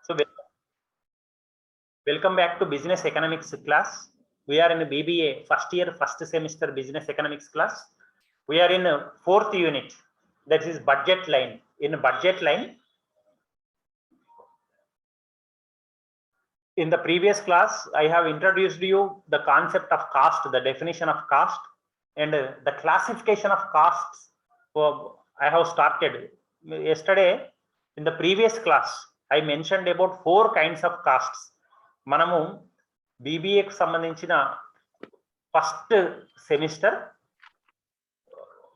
So welcome back to business economics class. We are in BBA first year, first semester business economics class. We are in fourth unit, that is budget line. In budget line, in the previous class, I have introduced you the concept of cost, the definition of cost, and the classification of costs. I have started yesterday. In the previous class, I mentioned about 4 kinds of costs. మనము BBA కు సంబంధించిన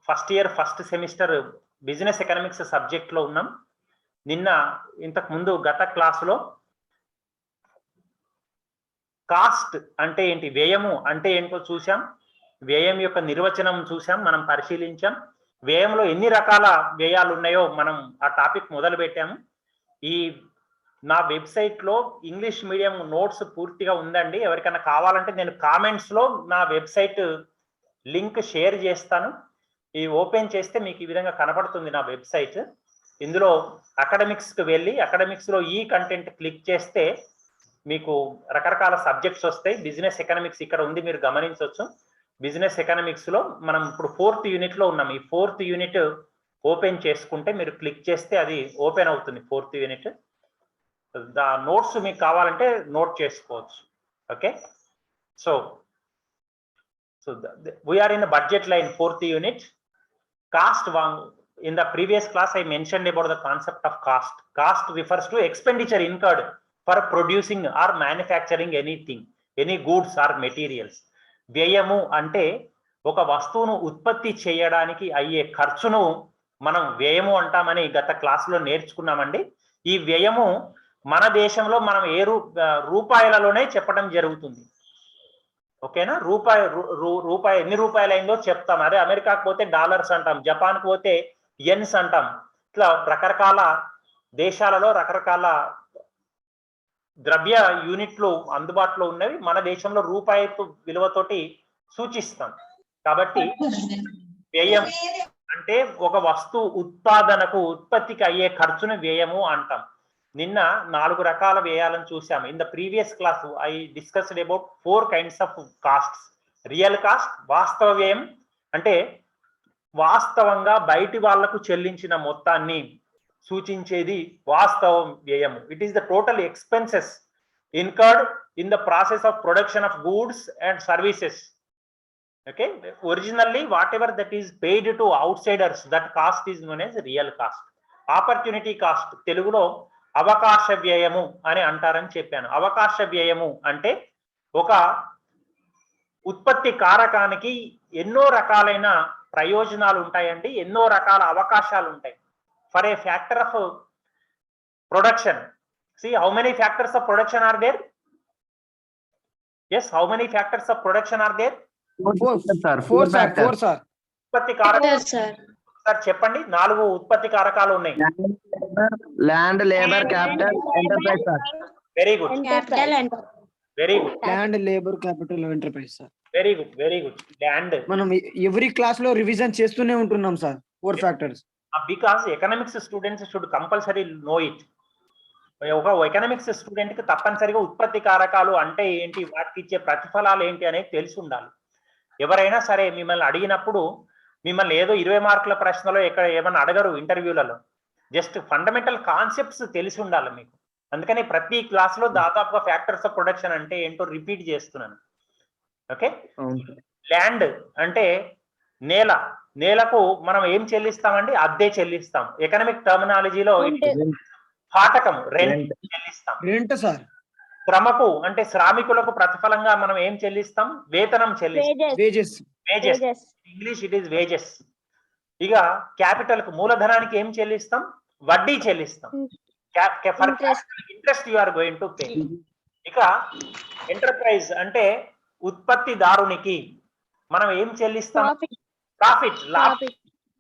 first year first semester business economics subject లో ఉన్నాం. ఇంతకు ముందు గత క్లాసులో cost అంటే ఏంటి, వ్యయము అంటే ఏంటో చూసాం. వ్యయం యొక్క నిర్వచనం చూసాం, మనం పరిశీలించాం. వ్యయంలో ఎన్ని రకాల వ్యయాలు ఉన్నాయో మనం ఆ టాపిక్ మొదలు పెట్టాము. ఈ నా వెబ్సైట్ లో ఇంగ్లీష్ మీడియం నోట్స్ పూర్తిగా ఉందండి. ఎవరికైనా కావాలంటే నేను కామెంట్స్ లో నా వెబ్సైట్ లింక్ షేర్ చేస్తాను. ఈ ఓపెన్ చేస్తే మీకు ఈ విధంగా కనపడుతుంది నా వెబ్సైట్. ఇందులో అకాడమిక్స్ కి వెళ్ళి అకాడమిక్స్ లో ఈ కంటెంట్ క్లిక్ చేస్తే మీకు రకరకాల సబ్జెక్ట్స్ వస్తాయి. బిజినెస్ ఎకనామిక్స్ ఇక్కడ ఉంది, మీరు గమనించవచ్చు. బిజినెస్ ఎకనామిక్స్ లో మనం ఇప్పుడు 4th యూనిట్ లో ఉన్నాం. ఈ 4th యూనిట్ ఓపెన్ చేసుకుంటే మీరు క్లిక్ చేస్తే అది ఓపెన్ అవుతుంది. 4th యూనిట్ నోట్స్ మీకు కావాలంటే నోట్ చేసుకోవచ్చు. Okay, so we're in budget line 4th unit. Cost, in the previous class I mentioned about the concept of cost. Cost refers to expenditure incurred for producing or manufacturing anything, any goods or materials. వ్యయము అంటే ఒక వస్తువును ఉత్పత్తి చేయడానికి అయ్యే ఖర్చును మనం వ్యయము అంటామని గత క్లాసులో నేర్చుకున్నామండి. ఈ వ్యయము మన దేశంలో మనం రూపాయలలోనే చెప్పడం జరుగుతుంది. ఓకేనా, రూపాయి ఎన్ని రూపాయలు అయిందో చెప్తాం. అదే అమెరికాకు పోతే డాలర్స్ అంటాం, జపాన్కు పోతే యెన్స్ అంటాం. ఇట్లా రకరకాల దేశాలలో రకరకాల ద్రవ్య యూనిట్లు అందుబాటులో ఉన్నవి. మన దేశంలో రూపాయి విలువతోటి సూచిస్తాం. కాబట్టి వ్యయం అంటే ఒక వస్తువు ఉత్పత్తికి అయ్యే ఖర్చును వ్యయము అంటాం. నిన్న 4 రకాల వ్యయాలను చూసాము. In the previous class I discussed about 4 kinds of costs. Real cost, వాస్తవ వ్యయం అంటే వాస్తవంగా బయటి వాళ్లకు చెల్లించిన మొత్తాన్ని సూచించేది వాస్తవ వ్యయము. It is the total expenses incurred in the process of production of goods and services. Okay, originally whatever that is paid to outsiders, that cost is known as real cost. Opportunity cost, తెలుగులో అవకాశ వ్యయము అని అంటారని చెప్పాను. అవకాశ వ్యయము అంటే ఒక ఉత్పత్తి కారకానికి ఎన్నో రకాలైన ప్రయోజనాలు ఉంటాయండి, ఎన్నో రకాల అవకాశాలు ఉంటాయి. For a factor of production, see how many factors of production are there? Yes, how many factors of production are there? 4 sir. ఉత్పత్తి కారకాలు సార్ చెప్పండి. 4 ఉత్పత్తి కారకాలు ఉన్నాయి. Land, labour, capital, enterprise sir. Very good, very good. Land, labour, capital, enterprise sir. Very good, very good. Land మనం every class లో revision చేస్తూనే ఉంటున్నాం సార్. 4 factors. Because economics students should compulsory know it. ఒక ఎకనామిక్స్ స్టూడెంట్ కి తప్పనిసరిగా ఉత్పత్తి కారకాలు అంటే ఏంటి, వాటికి ఇచ్చే ప్రతిఫలాలు ఏంటి అనేది తెలిసి ఉండాలి. ఎవరైనా సరే మిమ్మల్ని అడిగినప్పుడు మిమ్మల్ని ఏదో 20 మార్కుల ప్రశ్నలో ఎక్కడ ఏమన్నా అడగరు ఇంటర్వ్యూలలో. జస్ట్ ఫండమెంటల్ కాన్సెప్ట్స్ తెలిసి ఉండాలి మీకు. అందుకని ప్రతి క్లాస్ లో దాదాపుగా ఫ్యాక్టర్స్ ఆఫ్ ప్రొడక్షన్ అంటే ఏంటో రిపీట్ చేస్తున్నాను. ఓకే, ల్యాండ్ అంటే నేలకు మనం ఏం చెల్లిస్తామండి, అద్దె చెల్లిస్తాం. ఎకనామిక్ టర్మినాలజీలో పాఠకం, రెంట్ చెల్లిస్తాం. Rent sir. శ్రమకు అంటే శ్రామికులకు ప్రతిఫలంగా మనం ఏం చెల్లిస్తాం, వేతనం చెల్లిస్తాం. Wages, English it is wages. ఇక క్యాపిటల్ కు, మూలధనానికి ఏం చెల్లిస్తాం, వడ్డీ చెల్లిస్తాం. Interest you are going to pay. ఇక ఎంటర్ప్రైజ్ అంటే ఉత్పత్తిదారునికి మనం ఏం చెల్లిస్తాం, ప్రాఫిట్,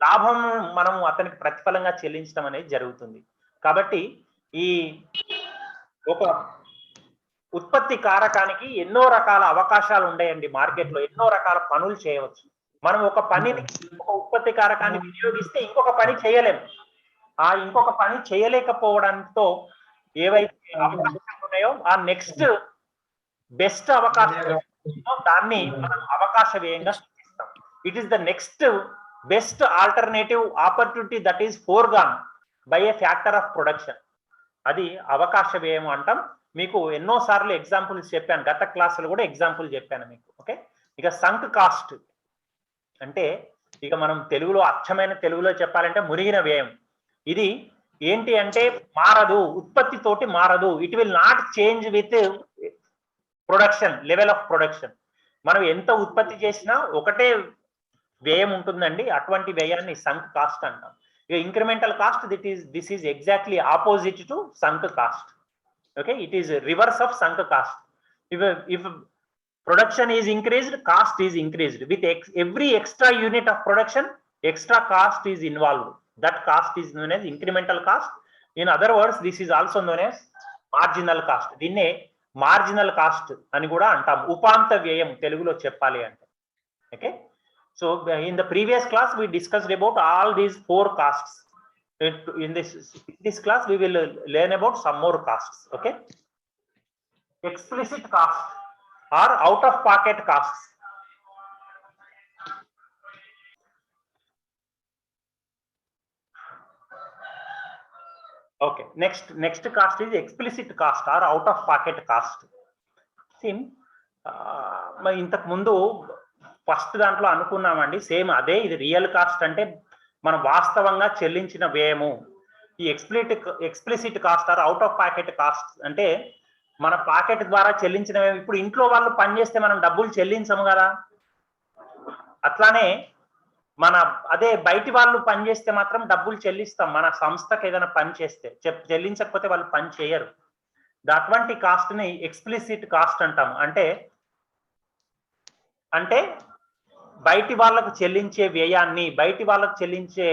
లాభం మనం అతనికి ప్రతిఫలంగా చెల్లించడం అనేది జరుగుతుంది. కాబట్టి ఈ ఒక ఉత్పత్తి కారకానికి ఎన్నో రకాల అవకాశాలు ఉన్నాయండి. మార్కెట్లో ఎన్నో రకాల పనులు చేయవచ్చు. మనం ఒక పనిని, ఒక ఉత్పత్తి కారకాన్ని వినియోగిస్తే ఇంకొక పని చేయలేము. ఆ ఇంకొక పని చేయలేకపోవడంతో ఏవైతే అవకాశాలు ఉన్నాయో ఆ నెక్స్ట్ బెస్ట్ అవకాశం దాన్ని మనం అవకాశ వ్యయంగా సూచిస్తాం. It is the next best alternative opportunity that is forgone by a factor of production. అది అవకాశ వ్యయం అంటాం. మీకు ఎన్నో సార్లు ఎగ్జాంపుల్స్ చెప్పాను, గత క్లాసులు కూడా ఎగ్జాంపుల్ చెప్పాను మీకు. ఓకే, ఇక సంక్ కాస్ట్ అంటే ఇక మనం తెలుగులో అచ్చమైన తెలుగులో చెప్పాలంటే మునిగిన వ్యయం. ఇది ఏంటి అంటే మారదు, ఉత్పత్తి తోటి మారదు. It will not change with production, level of production. మనం ఎంత ఉత్పత్తి చేసినా ఒకటే వ్యయం ఉంటుందండి. అటువంటి వ్యయాన్ని సంక్ కాస్ట్ అంటాం. ఇక incremental cost this is exactly opposite to sunk cost. Okay, it is reverse of sunk cost. If production is increased, cost is increased. With every extra unit of production, extra cost is involved. That cost is known as incremental cost. In other words, this is also known as marginal cost. దీన్నే marginal cost అని కూడా అంటాం. ఉపాంత వ్యయం తెలుగులో చెప్పాలి అంటే. Okay, so in the previous class we discussed about all these 4 costs. In this class we will learn about some more costs. Okay, explicit cost or out of pocket costs. Okay, next cost is explicit cost or out of pocket cost. See, ఇంతకు ముందు first దాంట్లో అనుకున్నామండి same అదే. ఇది real cost అంటే మనం వాస్తవంగా చెల్లించిన వ్యయము. ఈ explicit cost or out of pocket cost అంటే మన పాకెట్ ద్వారా చెల్లించిన. ఇప్పుడు ఇంట్లో వాళ్ళు పనిచేస్తే మనం డబ్బులు చెల్లించము కదా, అట్లానే మన అదే బయటి వాళ్ళు పనిచేస్తే మాత్రం డబ్బులు చెల్లిస్తాం. మన సంస్థకి ఏదైనా పని చేస్తే చెల్లించకపోతే వాళ్ళు పని చేయరు. అటువంటి కాస్ట్ ని ఎక్స్ప్లిసిట్ కాస్ట్ అంటాం. అంటే బయటి వాళ్ళకు చెల్లించే వ్యయాన్ని, బయటి వాళ్ళకు చెల్లించే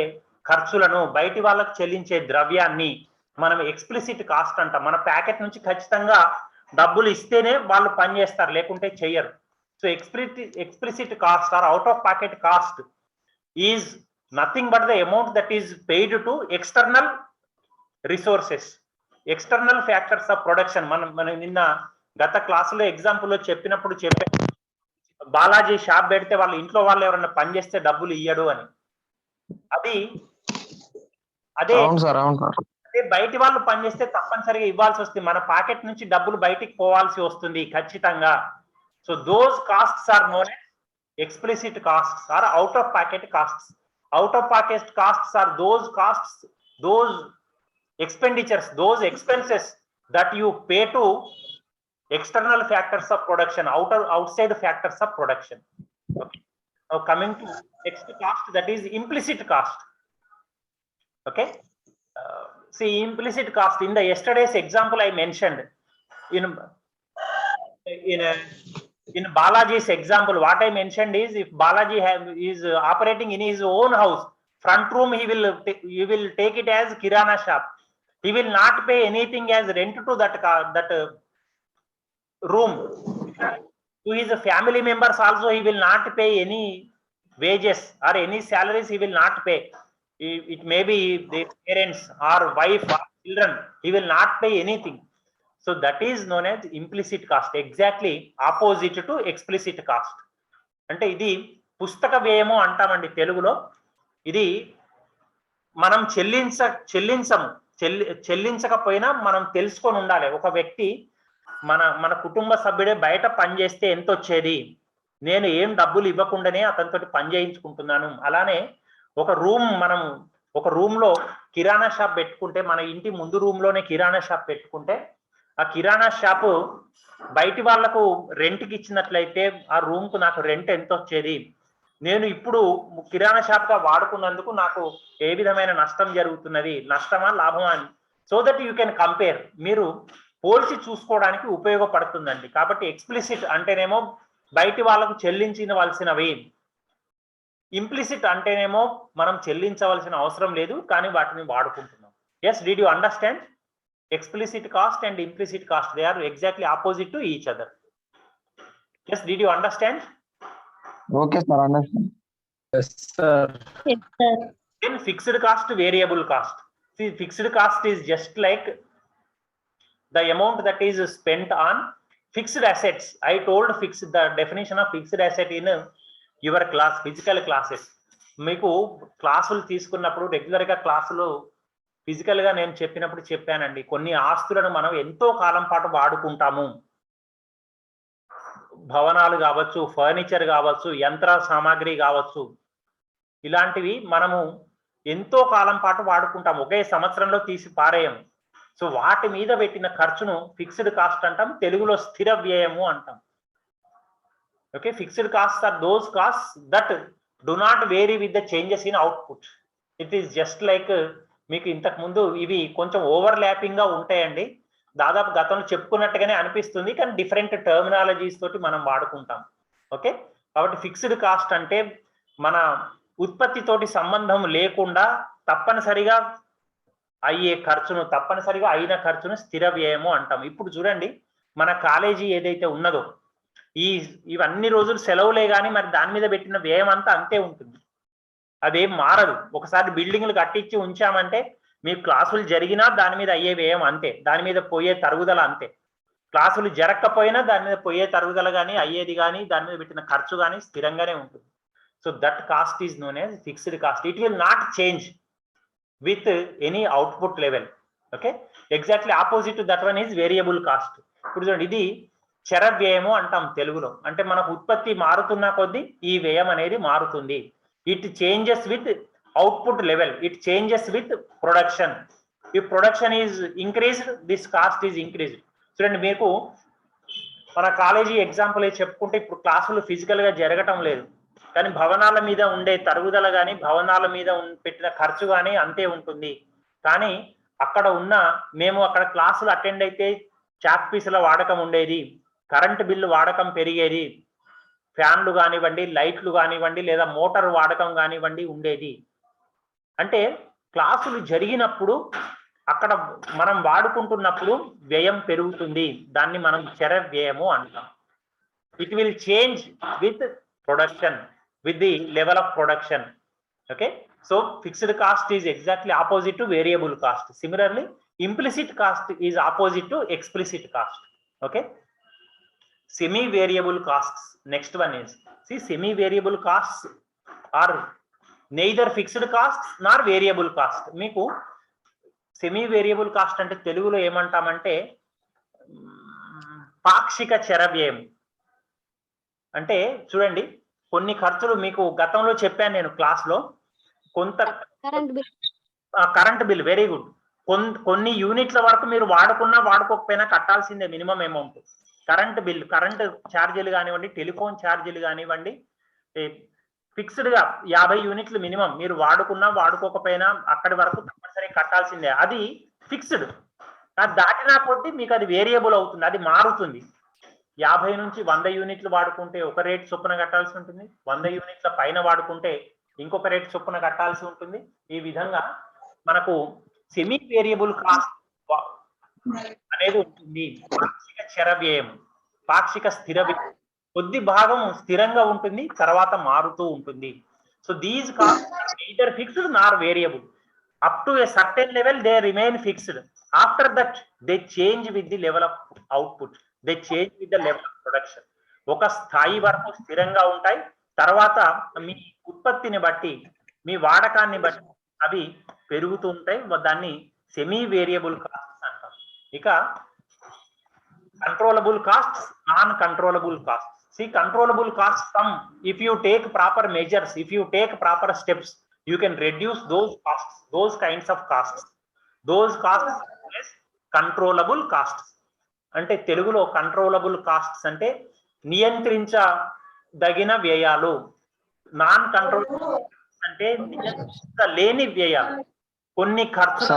ఖర్చులను, బయటి వాళ్ళకు చెల్లించే ద్రవ్యాన్ని మనం ఎక్స్ప్లిసిట్ కాస్ట్ అంటాం. మన ప్యాకెట్ నుంచి ఖచ్చితంగా డబ్బులు ఇస్తేనే వాళ్ళు పని చేస్తారు, లేకుంటే చెయ్యరు. So explicit cost or out of pocket cost is nothing but the amount that is paid to external resources, external factors of production. మనం నిన్న గత క్లాసులో ఎగ్జాంపుల్లో చెప్పినప్పుడు బాలాజీ షాప్ పెడితే వాళ్ళ ఇంట్లో వాళ్ళు ఎవరైనా పని చేస్తే డబ్బులు ఇయ్యడు అని. అదే బయటి వాళ్ళు పనిచేస్తే తప్పనిసరిగా ఇవ్వాల్సి వస్తుంది. మన పాకెట్ నుంచి డబ్బులు బయటికి పోవాల్సి వస్తుంది ఖచ్చితంగా. So those costs are known as explicit costs or out of pocket costs. Out of pocket costs are those costs, those expenditures, those expenses that you pay to external factors of production, outside factors of production. Okay, now coming to next cost, that is implicit cost. Okay, see implicit cost in the yesterday's example I mentioned in Balaji's example, what I mentioned is if Balaji is operating in his own house, front room he will take it as kirana shop. He will not pay anything as rent to that room. To his family members also he will not pay any wages or any salaries. He will not pay. It may be their parents or wife or children. He will not pay anything. So that is known as implicit cost. Exactly opposite to explicit cost. అంటే ఇది పుస్తక వ్యయము అంటామండి తెలుగులో. ఇది మనం చెల్లించకపోయినా మనం తెలుసుకొని ఉండాలి. ఒక వ్యక్తి మన కుటుంబ సభ్యుడే బయట పని చేస్తే ఎంత వచ్చేది, నేను ఏం డబ్బులు ఇవ్వకుండానే అతనితోటి పని చేయించుకుంటున్నాను. అలానే మనం ఒక రూమ్ లో కిరాణా షాప్ పెట్టుకుంటే, మన ఇంటి ముందు రూమ్ లోనే కిరాణా షాప్ పెట్టుకుంటే, ఆ కిరాణా షాపు బయటి వాళ్లకు రెంట్కి ఇచ్చినట్లయితే ఆ రూమ్ కు నాకు రెంట్ ఎంత వచ్చేది, నేను ఇప్పుడు కిరాణా షాప్ గా వాడుకున్నందుకు నాకు ఏ విధమైన నష్టం జరుగుతున్నది, నష్టమా లాభమా అని. So that you can compare, మీరు పోల్చి చూసుకోవడానికి ఉపయోగపడుతుందండి. కాబట్టి ఎక్స్ప్లిసిట్ అంటేనేమో బయటి వాళ్ళకు చెల్లించవలసినవి, ఇంప్లిసిట్ అంటేనేమో మనం చెల్లించవలసిన అవసరం లేదు కానీ వాటిని వాడుకుంటున్నాం. Yes, did you understand? Explicit cost and implicit cost, they are exactly opposite to each other. Yes, did you understand? Okay sir, understand. Yes sir. Yes sir. Then fixed cost, variable cost. See, fixed cost is just like the amount that is spent on fixed assets. I told the definition of fixed asset in your class, physical classes. మీకు క్లాసులు తీసుకున్నప్పుడు రెగ్యులర్గా క్లాసులు ఫిజికల్గా నేను చెప్పినప్పుడు చెప్పానండి, కొన్ని ఆస్తులను మనం ఎంతో కాలం పాటు వాడుకుంటాము. భవనాలు కావచ్చు, ఫర్నిచర్ కావచ్చు, యంత్ర సామాగ్రి కావచ్చు, ఇలాంటివి మనము ఎంతో కాలం పాటు వాడుకుంటాం, ఒకే సంవత్సరంలో తీసి పారేయం. సో వాటి మీద పెట్టిన ఖర్చును ఫిక్స్డ్ కాస్ట్ అంటాం, తెలుగులో స్థిర వ్యయము అంటాం. Okay, fixed cost are those cost that do not vary with the changes in output. It is just like, మీకు ఇంతకు ముందు ఇవి కొంచెం ఓవర్ ల్యాపింగ్ గా ఉంటాయండి, దాదాపు గతంలో చెప్పుకున్నట్టుగానే అనిపిస్తుంది, కానీ డిఫరెంట్ టర్మినాలజీస్ తోటి మనం వాడుకుంటాం. ఓకే, కాబట్టి ఫిక్స్డ్ కాస్ట్ అంటే మన ఉత్పత్తి తోటి సంబంధం లేకుండా తప్పనిసరిగా అయ్యే ఖర్చును, తప్పనిసరిగా అయిన ఖర్చును స్థిర వ్యయము అంటాం. ఇప్పుడు చూడండి, మన కాలేజీ ఏదైతే ఉన్నదో, ఇవన్నీ రోజులు సెలవులే కానీ మరి దాని మీద పెట్టిన వ్యయం అంతా అంతే ఉంటుంది, అదేం మారదు. ఒకసారి బిల్డింగ్లు కట్టించి ఉంచామంటే మీ క్లాసులు జరిగినా దాని మీద అయ్యే వ్యయం అంతే, దాని మీద పోయే తరుగుదల అంతే. క్లాసులు జరగకపోయినా దాని మీద పోయే తరుగుదల కానీ అయ్యేది కానీ దాని మీద పెట్టిన ఖర్చు కానీ స్థిరంగానే ఉంటుంది. So that cost is known as fixed cost. It will not change with any output level. Okay, exactly opposite to that one is variable cost. ఇప్పుడు చూడండి, ఇది చర వ్యయము అంటాం తెలుగులో. అంటే మనకు ఉత్పత్తి మారుతున్న కొద్దీ ఈ వ్యయం అనేది మారుతుంది. It changes with output level, it changes with production. If production is increased, this cost is increased. చూడండి, మీకు మన కాలేజీ ఎగ్జాంపుల్ చెప్పుకుంటే, ఇప్పుడు క్లాసులు ఫిజికల్ గా జరగటం లేదు, కానీ భవనాల మీద ఉండే తరుగుదల కానీ భవనాల మీద పెట్టిన ఖర్చు కానీ అంతే ఉంటుంది. కానీ అక్కడ మేము అక్కడ క్లాసులు అటెండ్ అయితే చాక్ పీసుల వాడకం ఉండేది, కరెంటు బిల్లు వాడకం పెరిగేది, ఫ్యాన్లు కానివ్వండి, లైట్లు కానివ్వండి, లేదా మోటార్ వాడకం కానివ్వండి ఉండేది. అంటే క్లాసులు జరిగినప్పుడు అక్కడ మనం వాడుకుంటున్నప్పుడు వ్యయం పెరుగుతుంది, దాన్ని మనం చర వ్యయము అంటాం. It will change with production, with the level of production. Okay, so fixed cost is exactly opposite to variable cost. Similarly, implicit cost is opposite to explicit cost. Okay, semi variable costs, next one is, see, semi variable costs are neither fixed costs nor variable cost. మీకు semi variable cost అంటే తెలుగులో ఏమంటామంటే పాక్షిక చర వ్యయం. అంటే చూడండి, కొన్ని ఖర్చులు మీకు గతంలో చెప్పాను నేను క్లాస్లో, కొంత కరెంట్ బిల్, వెరీ గుడ్, కొన్ని యూనిట్ల వరకు మీరు వాడుకున్నా వాడుకోకపోయినా కట్టాల్సిందే minimum amount. Current bill, current ఛార్జీలు కానివ్వండి, టెలిఫోన్ ఛార్జీలు కానివ్వండి, ఫిక్స్డ్ గా 50 యూనిట్లు మినిమం, మీరు వాడుకున్నా వాడుకోకపోయినా అక్కడి వరకు తప్పనిసరి కట్టాల్సిందే. అది ఫిక్స్డ్. దాటినా కొద్దీ మీకు అది వేరియబుల్ అవుతుంది, అది మారుతుంది. 50 నుంచి 100 యూనిట్లు వాడుకుంటే ఒక రేట్ చొప్పున కట్టాల్సి ఉంటుంది, 100 యూనిట్ల పైన వాడుకుంటే ఇంకొక రేట్ చొప్పున కట్టాల్సి ఉంటుంది. ఈ విధంగా మనకు సెమీ వేరియబుల్ కాస్ట్ అనేది ఉంటుంది. పాక్షిక చర వ్యయం, పాక్షిక స్థిర వ్యయం, కొద్ది భాగం స్థిరంగా ఉంటుంది, తర్వాత మారుతూ ఉంటుంది. So these cost neither fixed nor variable. Up to a certain level they remain fixed. After that they change with the level of output, they change with the level of production. ఒక స్థాయి వరకు స్థిరంగా ఉంటాయి, తర్వాత మీ ఉత్పత్తిని బట్టి, మీ వాడకాన్ని బట్టి అవి పెరుగుతూ ఉంటాయి. దాన్ని సెమీ వేరియబుల్ కాస్ట్స్ అంటాం. ఇక controllable costs, non controllable costs. See, controllable costs come if you take proper measures, if you take proper steps, you can reduce those costs, those kinds of costs. Those costs is controllable costs. అంటే తెలుగులో controllable costs అంటే నియంత్రించదగిన వ్యయాలు. Non controllable అంటే నియంత్రించలేని వ్యయాలు. కొన్ని ఖర్చులు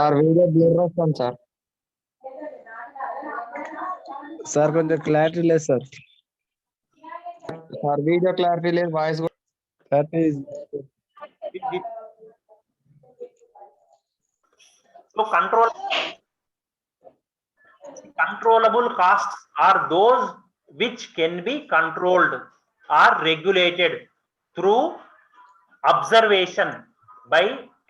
sir కొంచెం clarity లేదు సార్. సార్ వీడియో క్లారిటీ లేదు, voice clarity. So controllable costs are those which can be controlled or regulated through observation by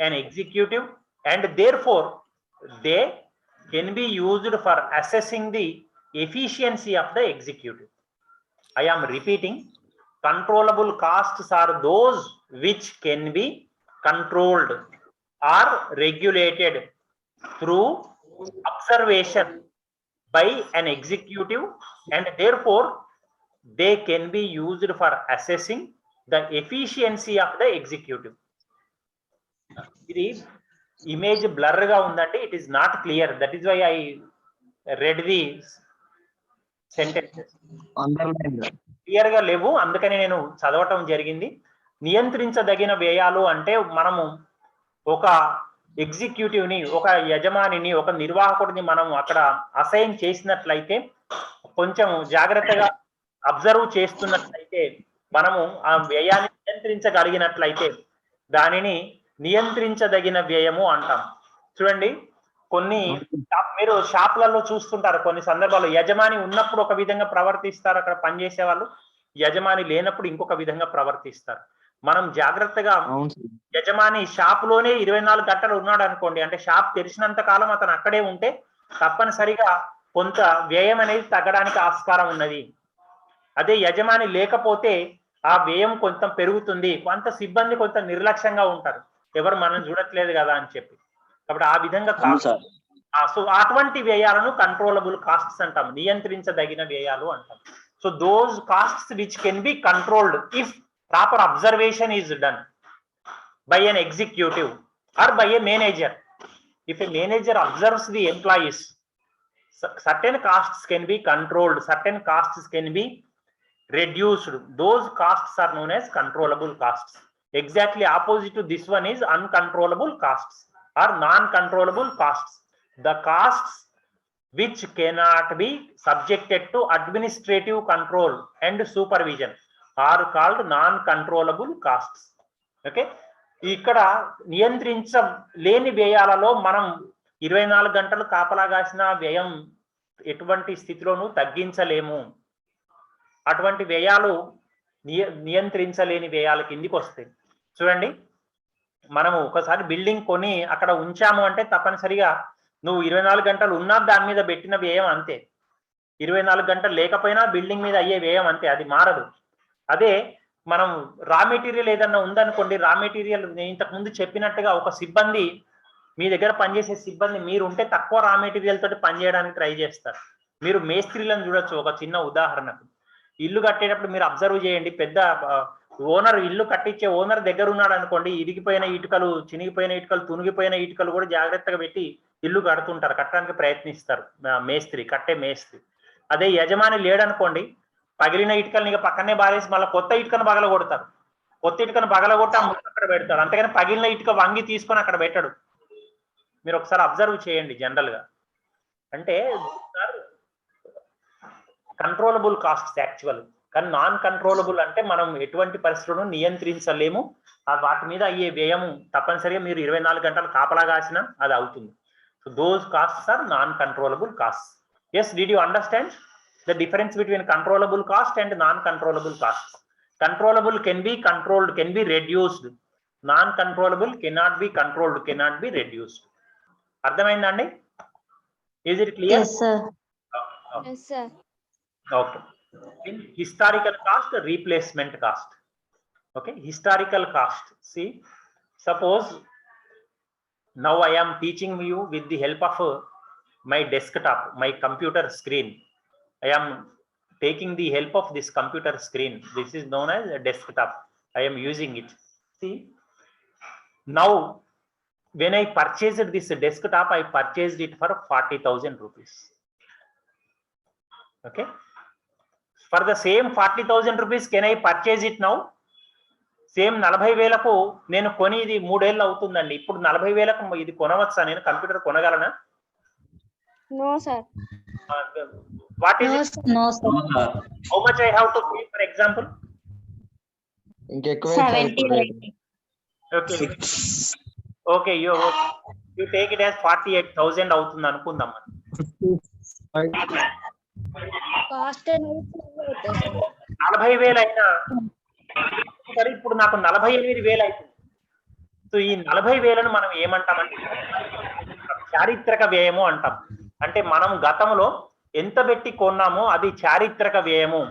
an executive, and therefore they can be used for assessing the efficiency of the executive. I am repeating, controllable costs are those which can be controlled or regulated through observation by an executive, and therefore they can be used for assessing the efficiency of the executive. ఇది image blur గా ఉందంటే it is not clear, that is why I read the sentences. Clear గా లేవు, అందుకని నేను చదవటం జరిగింది. నియంత్రించదగిన వ్యయాలు అంటే మనము ఒక ఎగ్జిక్యూటివ్ ని, ఒక యజమానిని, ఒక నిర్వాహకుడిని మనం అక్కడ అసైన్ చేసినట్లయితే, కొంచెం జాగ్రత్తగా అబ్జర్వ్ చేస్తున్నట్లయితే, మనము ఆ వ్యయాన్ని నియంత్రించగలిగినట్లయితే దానిని నియంత్రించదగిన వ్యయము అంటాం. చూడండి, కొన్ని మీరు షాపులలో చూస్తుంటారు, కొన్ని సందర్భాల్లో యజమాని ఉన్నప్పుడు ఒక విధంగా ప్రవర్తిస్తారు అక్కడ పనిచేసే వాళ్ళు, యజమాని లేనప్పుడు ఇంకొక విధంగా ప్రవర్తిస్తారు. మనం జాగ్రత్తగా, యజమాని షాపులోనే 24 గంటలు ఉన్నాడు అనుకోండి, అంటే షాప్ తెరిచినంత కాలం అతను అక్కడే ఉంటే తప్పనిసరిగా కొంత వ్యయం అనేది తగ్గడానికి ఆస్కారం ఉన్నది. అదే యజమాని లేకపోతే ఆ వ్యయం కొంత పెరుగుతుంది, కొంత సిబ్బంది కొంత నిర్లక్ష్యంగా ఉంటారు, ఎవరు మనం చూడట్లేదు కదా అని చెప్పి. కాబట్టి ఆ విధంగా సో అటువంటి వ్యయాలను కంట్రోలబుల్ కాస్ట్స్ అంటాం, నియంత్రించదగిన వ్యయాలు అంటాం. So those costs which can be controlled if proper observation is done by an executive or by a manager. If a manager observes the employees, certain costs can be controlled, certain costs can be reduced. Those costs are known as controllable costs. Exactly opposite to this one is uncontrollable costs or non-controllable costs. The costs which cannot be subjected to administrative control and supervision are called non-controllable costs. Okay, ఇక్కడ నియంత్రించలేని వ్యయాలలో మనం 24 గంటలు కాపలా కాసిన వ్యయం ఎటువంటి స్థితిలోనూ తగ్గించలేము. అటువంటి వ్యయాలు నియంత్రించలేని వ్యయాల కిందికి వస్తాయి. చూడండి, మనము ఒకసారి బిల్డింగ్ కొని అక్కడ ఉంచాము అంటే తప్పనిసరిగా నువ్వు 24 గంటలు ఉన్నా దాని మీద పెట్టిన వ్యయం అంతే, 24 గంటలు లేకపోయినా బిల్డింగ్ మీద అయ్యే వ్యయం అంతే, అది మారదు. అదే మనం రా మెటీరియల్ ఏదన్నా ఉందనుకోండి, రా మెటీరియల్ నేను ఇంతకు ముందు చెప్పినట్టుగా ఒక సిబ్బంది, మీ దగ్గర పనిచేసే సిబ్బంది మీరు ఉంటే తక్కువ రా మెటీరియల్ తోటి పనిచేయడానికి ట్రై చేస్తారు. మీరు మేస్త్రీలను చూడొచ్చు. ఒక చిన్న ఉదాహరణకు, ఇల్లు కట్టేటప్పుడు మీరు అబ్జర్వ్ చేయండి, పెద్ద ఓనర్, ఇల్లు కట్టించే ఓనర్ దగ్గర ఉన్నాడు అనుకోండి, ఇరిగిపోయిన ఇటుకలు, చినిగిపోయిన ఇటుకలు, తునిగిపోయిన ఇటుకలు కూడా జాగ్రత్తగా పెట్టి ఇల్లు కడుతుంటారు, కట్టడానికి ప్రయత్నిస్తారు మేస్త్రి, కట్టే మేస్త్రి. అదే యజమాని లేడనుకోండి, పగిలిన ఇటుకల్ని ఇక పక్కనే బారేసి మళ్ళీ కొత్త ఇటుకను పగల కొడతారు, కొత్త ఇటుకను పగలగొట్టి ఆ ముక్క అక్కడ పెడతారు, అంతేగాని పగిలిన ఇటుక వంగి తీసుకొని అక్కడ పెట్టడు. మీరు ఒకసారి అబ్జర్వ్ చేయండి జనరల్ గా. అంటే కంట్రోలబుల్ కాస్ట్స్ యాక్చువల్, కానీ నాన్ కంట్రోలబుల్ అంటే మనం ఎటువంటి పరిస్థితులను నియంత్రించలేము, వాటి మీద అయ్యే వ్యయం తప్పనిసరిగా మీరు 24 గంటలు కాపలా కాసినా అది అవుతుంది. So those costs are non controllable costs. Yes, did you understand the difference between controllable cost and non-controllable costs? Controllable can be controlled, can be reduced. Non-controllable cannot be controlled, cannot be reduced. అర్థమైందండి? Is it clear? Yes sir. Yes sir. Okay. In historical cost, replacement cost. Okay, historical cost. See, suppose now I am teaching you with the help of my desktop, my computer screen. I am taking the help of this computer screen. This is known as a desktop. I am using it. See, now when I purchased this desktop, I purchased it for 40,000 rupees. Okay, for the same 40,000 rupees, can I purchase it now? Same 40,000కు నేను కొని ఇది 3 ఏళ్ళు అవుతుందండి, ఇప్పుడు 40,000కు ఇది కొనవచ్చా? నేను computer కొనగలనా? No sir. What is it? No sir. How much I have to pay, for example? ఇంకెక్కువ 70. Okay. Okay, you take it as 48,000 అవుతుంది అనుకుందాం. Cost అనేది 40,000 అయినా సరే, ఇప్పుడు నాకు 48,000 అవుతుంది. సో ఈ 40,000ను మనం ఏమంటామంటే చారిత్రక వ్యయము అంటాం. అంటే మనం గతంలో ఎంత పెట్టి కొన్నామో అది చారిత్రక వ్యయము.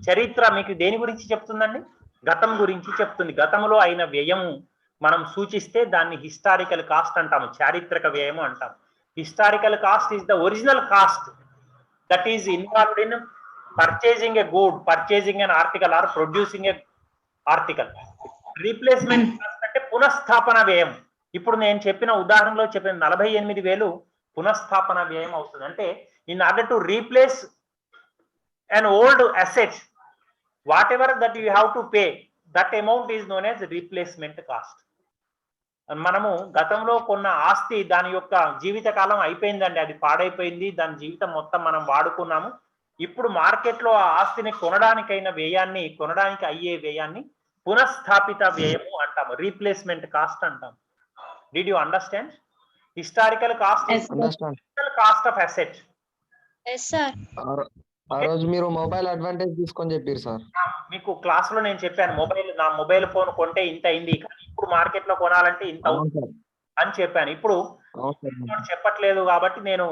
చరిత్ర మీకు దేని గురించి చెప్తుందండి? గతం గురించి చెప్తుంది. గతంలో అయిన వ్యయము మనం సూచిస్తే దాన్ని హిస్టారికల్ కాస్ట్ అంటాము, చారిత్రక వ్యయము అంటాం. Historical cost is the original cost that is involved in purchasing a good, purchasing N article are producing a article. Replacement cost అంటే పునఃస్థాపన వ్యయం. ఇప్పుడు నేను చెప్పిన ఉదాహరణలో చెప్పిన 48,000 పునఃస్థాపన వ్యయం అవుతుంది. అంటే in order to replace an old asset, whatever that you have to pay, that amount is known as replacement cost. మనము గతంలో కొన్న ఆస్తి దాని యొక్క జీవితకాలం అయిపోయిందండి, అది పాడైపోయింది, దాని జీవితం మొత్తం మనం వాడుకున్నాము. ఇప్పుడు మార్కెట్లో ఆ ఆస్తిని కొనడానికైన వ్యయాన్ని, కొనడానికి అయ్యే వ్యయాన్ని పునఃస్థాపిత వ్యయము అంటాము, రీప్లేస్మెంట్ కాస్ట్ అంటాం. Did you understand? Historical cost is cost of asset. Yes, sir. ఆ రోజు మీరు మొబైల్ అడ్వాంటేజ్ తీసుకొని చెప్పారు సార్. మీకు క్లాస్ లో నేను చెప్పాను, నా మొబైల్ ఫోన్ కొంటే ఇంత అయింది, కానీ ఇప్పుడు మార్కెట్ లో కొనాలంటే ఇంత అని చెప్పాను. ఇప్పుడు చెప్పట్లేదు కాబట్టి నేను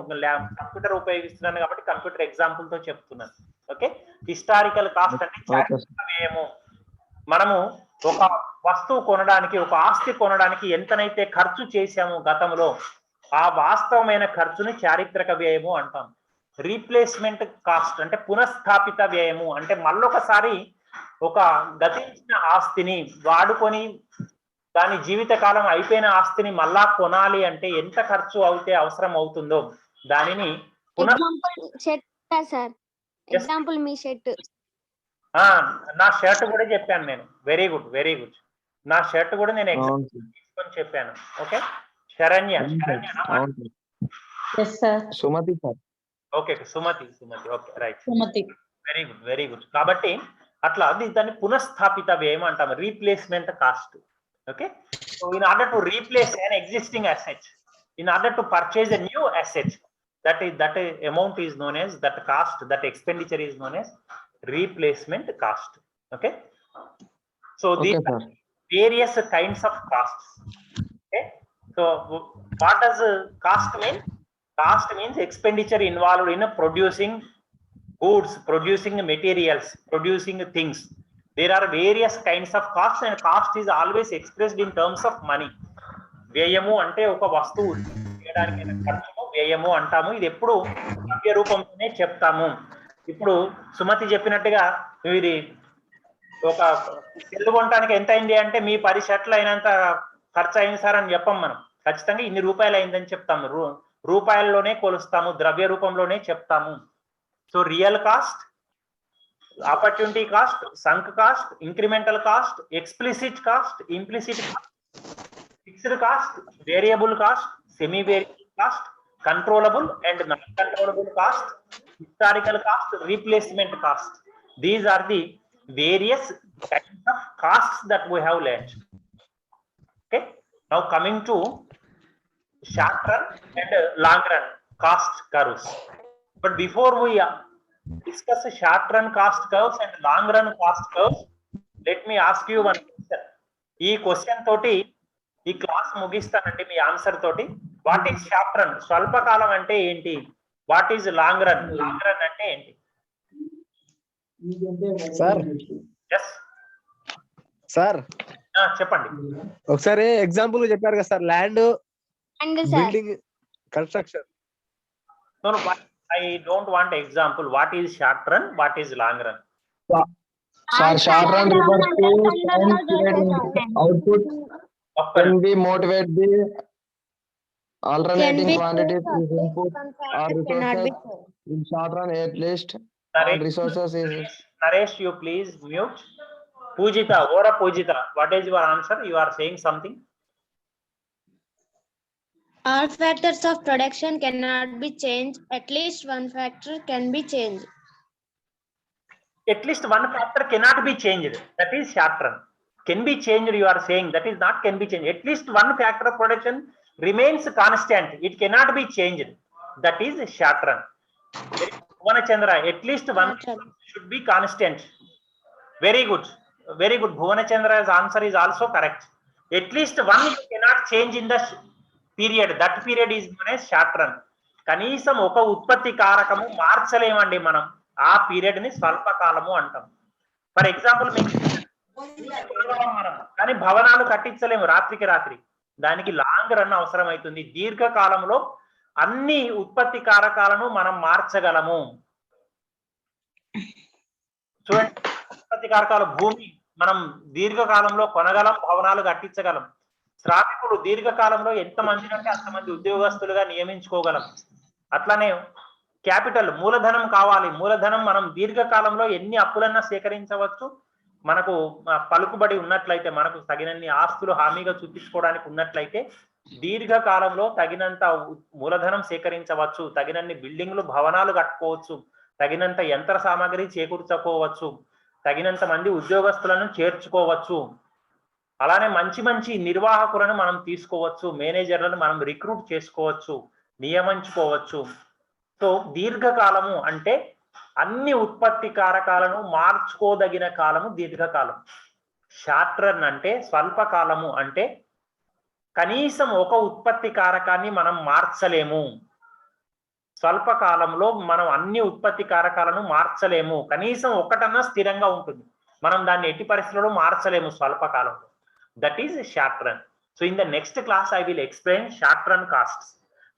కంప్యూటర్ ఉపయోగిస్తున్నాను కాబట్టి కంప్యూటర్ ఎగ్జాంపుల్ తో చెప్తున్నాను. ఓకే, హిస్టారికల్ కాస్ట్ అంటే చారిత్రక వ్యయము. మనము ఒక వస్తువు కొనడానికి, ఒక ఆస్తి కొనడానికి ఎంతనైతే ఖర్చు చేశామో గతంలో, ఆ వాస్తవమైన ఖర్చుని చారిత్రక వ్యయము అంటాం. రీప్లేస్మెంట్ కాస్ట్ అంటే పునఃస్థాపిత వ్యయము. అంటే మళ్ళొకసారి ఒక గతించిన ఆస్తిని వాడుకొని దాని జీవితకాలం అయిపోయిన ఆస్తిని మళ్ళా కొనాలి అంటే ఎంత ఖర్చు అయితే అవసరం అవుతుందో దానిని ఎగ్జాంపుల్ మీ షర్ట్. నా షర్ట్ కూడా చెప్పాను నేను. Very good, very good. నా షర్ట్ కూడా నేను ఎగ్జాంపుల్ తీసుకొని చెప్పాను. Okay, Saranya. Sumathi sir. Okay, Sumathi. Okay, right, very good, very good. కాబట్టి అట్లా దాన్ని పునఃస్థాపిత వ్యయం అంటాము, replacement cost. Okay, so in order to replace an existing asset, in order to purchase a new asset, that amount is known as, that cost, that expenditure is known as replacement cost. Okay, so these are various kinds of costs. Okay, so what does cost mean? Cost means expenditure involved in producing goods, producing materials, producing things. There are various kinds of costs, and cost is always expressed in terms of money. వ్యయము అంటే ఒక వస్తువు చేయడానికి ఖర్చును వ్యయము అంటాము. ఇది ఎప్పుడు ద్రవ్య రూపంలోనే చెప్తాము. ఇప్పుడు సుమతి చెప్పినట్టుగా ఇది ఒక సెల్ కొనడానికి ఎంత అయింది అంటే, మీ 10 షర్ట్లు అయినంత ఖర్చు అయింది సార్ అని చెప్పం మనం. ఖచ్చితంగా ఇన్ని రూపాయలు అయిందని చెప్తాము, రూపాయల్లోనే కొలుస్తాము, ద్రవ్య రూపంలోనే చెప్తాము. So real cost, opportunity cost, sunk cost, incremental cost, explicit cost, implicit cost, fixed cost, variable cost, semi variable cost, controllable and non controllable cost, historical cost, replacement cost. These are the various kinds of costs that we have learned. Okay, now coming to short run and long run cost curves. But before we discuss short run cost curves and long run cost curves, let me ask you one question. ఈ question తోటి ఈ class ముగిస్తానండి మీ answer తోటి. What is short run, స్వల్పకాలం అంటే ఏంటి? What is long run, long run అంటే ఏంటి? Sir sir చెప్పండి. ఒకసారి ఎగ్జాంపుల్ చెప్పారు కదా sir, land, building, construction. I don't want example. What is short run? What is long run? Short run refers to time period output can be motivate the alternating quantities is input or resources. In short run, at least all resources is. Naresh, you please mute. Pujita, Ora Pujita, what is your answer? You are saying something. All factors of production cannot be changed. At least one factor can be changed. At least one factor cannot be changed. That is short run. Can be changed, you are saying. That is not can be changed. At least one factor of production remains constant. It cannot be changed. That is short run. Bhuvanachandra, at least one should be constant. Very good. Very good. Bhuvanachandra's answer is also correct. At least one you cannot change in the period. That period is known as short run. కనీసం ఒక ఉత్పత్తి కారకము మార్చలేమండి మనం. ఆ period ని స్వల్పకాలము అంటాం. For example మీకు మనం కానీ భవనాలు కట్టించలేము రాత్రికి రాత్రి, దానికి లాంగ్ రన్ అవసరం అవుతుంది. దీర్ఘకాలంలో అన్ని ఉత్పత్తి కారకాలను మనం మార్చగలము. చూడండి, ఉత్పత్తి కారకాలు భూమి మనం దీర్ఘకాలంలో కొనగలం, భవనాలు కట్టించగలం. శ్రామికులు దీర్ఘకాలంలో ఎంతమంది అంటే అంతమంది ఉద్యోగస్తులుగా నియమించుకోగలం. అట్లానే క్యాపిటల్ మూలధనం కావాలి, మూలధనం మనం దీర్ఘకాలంలో ఎన్ని అప్పులన్నా సేకరించవచ్చు. మనకు పలుకుబడి ఉన్నట్లయితే, మనకు తగినన్ని ఆస్తులు హామీగా చూపించుకోవడానికి ఉన్నట్లయితే దీర్ఘకాలంలో తగినంత మూలధనం సేకరించవచ్చు, తగినన్ని బిల్డింగ్లు భవనాలు కట్టుకోవచ్చు, తగినంత యంత్ర సామాగ్రి చేకూర్చుకోవచ్చు, తగినంత మంది ఉద్యోగస్తులను చేర్చుకోవచ్చు. అలానే మంచి మంచి నిర్వాహకులను మనం తీసుకోవచ్చు, మేనేజర్లను మనం రిక్రూట్ చేసుకోవచ్చు, నియమించుకోవచ్చు. సో దీర్ఘకాలము అంటే అన్ని ఉత్పత్తి కారకాలను మార్చుకోదగిన కాలము దీర్ఘకాలం. షార్ట్ రన్ అంటే స్వల్పకాలము అంటే కనీసం ఒక ఉత్పత్తి కారకాన్ని మనం మార్చలేము. స్వల్పకాలంలో మనం అన్ని ఉత్పత్తి కారకాలను మార్చలేము, కనీసం ఒకటన్నా స్థిరంగా ఉంటుంది. మనం దాన్ని ఎట్టి పరిస్థితుల్లో మార్చలేము స్వల్పకాలంలో. That is short run. So in the next class I will explain short run costs,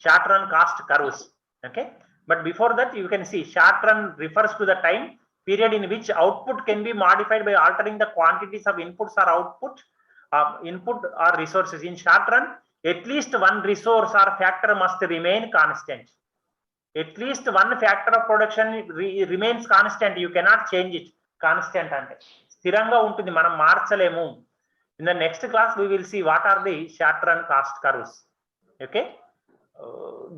short run cost curves. Okay, but before that you can see short run refers to the time period in which output can be modified by altering the quantities of inputs or output, input or resources. In short run, at least one resource or factor must remain constant. At least one factor of production remains constant. You cannot change it. Constant ante sthiranga untundi, manam marchalemu. In the next class we will see what are the short run cost curves. Okay,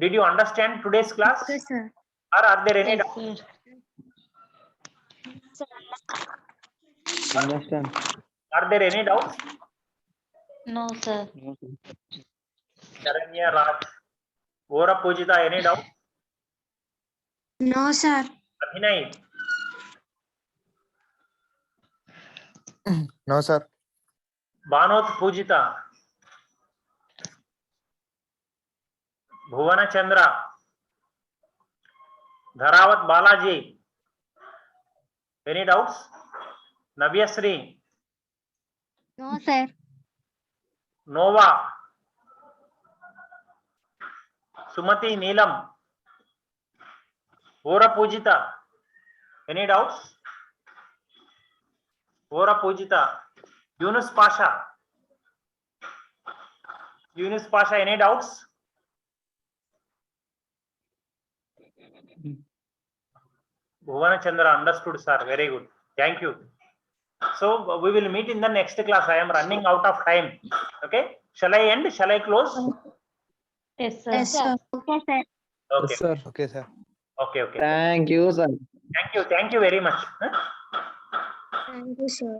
did you understand today's class? Yes, sir. Or are there any doubts? Understand? Are there any doubts? No, sir. Sharanya, Raj, Ora Pujita, any doubt? No, sir. Abhinay, No, sir. Banot Pujita, Bhuvana Chandra, Dharavat Balaji, any doubts? Navyasri, No, sir. Nova, Sumati, Neelam, Ora Pujita, any doubts? Ora Pujita, Yunus Pasha, Yunus Pasha, any doubts? Bhuvana Chandra, understood, sir. Very good. Thank you. So we will meet in the next class. I am running out of time. Okay. Shall I end? Shall I close? Yes, sir. Yes, sir. Okay, sir. Okay. Yes, sir. Okay, sir. Okay. Okay. Thank you, sir. Thank you. Thank you very much. Thank you, sir.